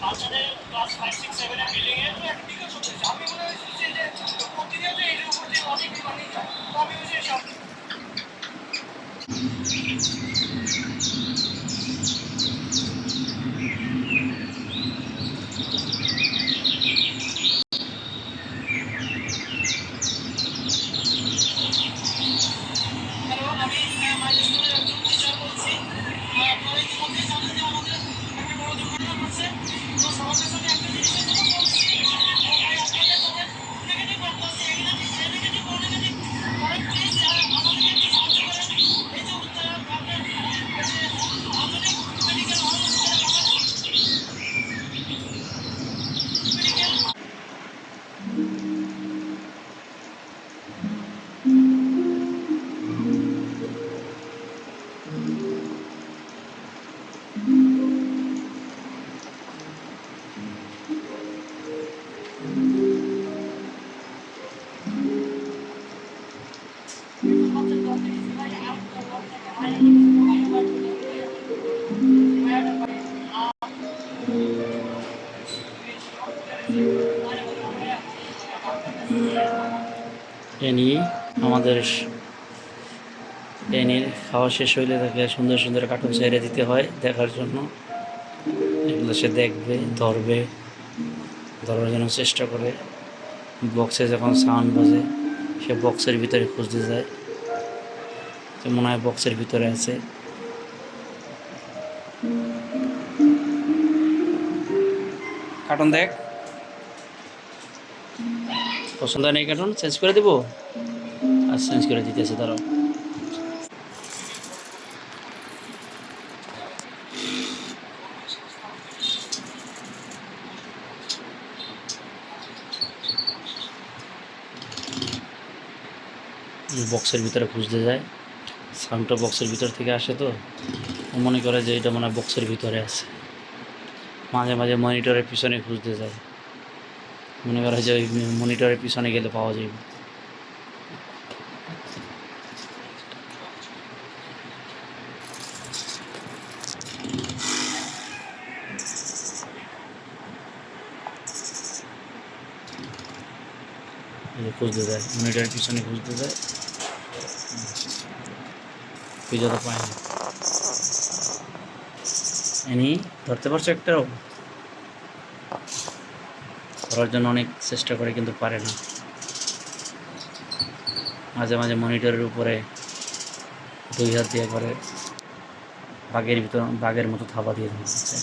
বাচ্চাদের ক্লাস 5, 6, 7 এর বিল্ডিং এর একটা দিকে চলছে। আমি মনে হচ্ছে যে প্রতিনিয়ত এর উপর যে অনেক ডিমান্ডিং যায়, তো আমি ওই যে সব এনি আমাদের এনির খাওয়া শেষ হইলে তাকে সুন্দর সুন্দর কার্টুন ছেড়ে দিতে হয় দেখার জন্য। এগুলো সে দেখবে, ধরার জন্য চেষ্টা করে। বক্সে যখন সাউন্ড বাজে সে বক্সের ভিতরে খুঁজতে যায়, তো মনে হয় বক্সের ভিতরে আছে। কার্টুন দেখ, পছন্দ নেই কার্টুন, চেঞ্জ করে দেবো। আর চেঞ্জ করে দিতেছে তারাও। বক্সের ভিতরে খুঁজতে যায়, সাউন্ডটা বক্সের ভিতর থেকে আসে, তো মনে করে যে এটা মনে হয় বক্সের ভিতরে আছে। মাঝে মাঝে মনিটরের পিছনে খুঁজতে যায়, মনে করে যে ওই মনিটরের পিছনে গেলে পাওয়া যাবে। খুঁজতে যায়, মনিটরের পিছনে খুঁজতে যায়, খুঁজে তো পায় না। এনি ধরতে পারছো একটাও? ধরার জন্য অনেক চেষ্টা করে কিন্তু পারে না। মাঝে মাঝে মনিটরের উপরে 2 হাত দিয়ে করে বাঘের মতো থাবা দিয়ে দিচ্ছে।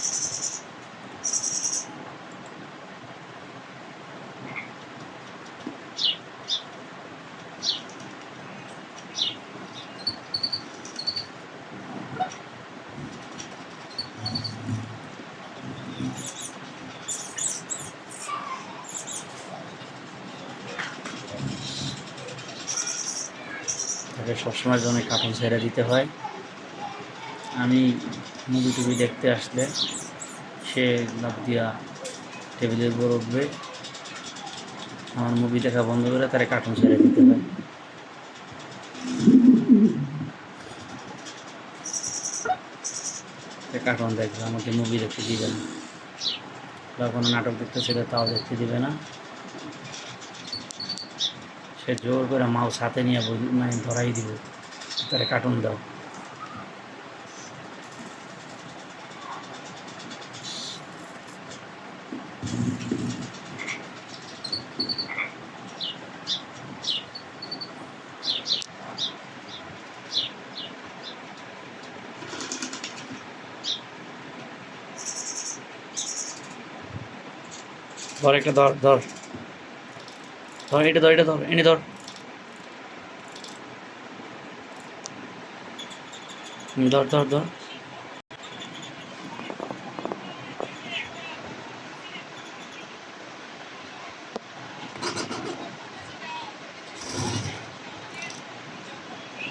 তাকে সবসময়ের জন্য কার্টুন ছেড়ে দিতে হয়। আমি মুভি টুভি দেখতে আসলে সে লাফ দিয়া টেবিলের উপর উঠবে, আমার মুভি দেখা বন্ধ করে তারা কার্টুন ছেড়ে দিতে হয়। কার্টুন দেখবে, আমাকে মুভি দেখতে দিবে না, বা কোনো নাটক দেখতে ছিল তাও দেখতে দিবে না। সে জোর করে মাউস হাতে নিয়ে মানে ধরাই দিব, তারা কার্টুন দাও। ধর একটা, ধর ধর ধর, এটা ধর, এটা ধর, এনে ধর, ধর ধর ধর।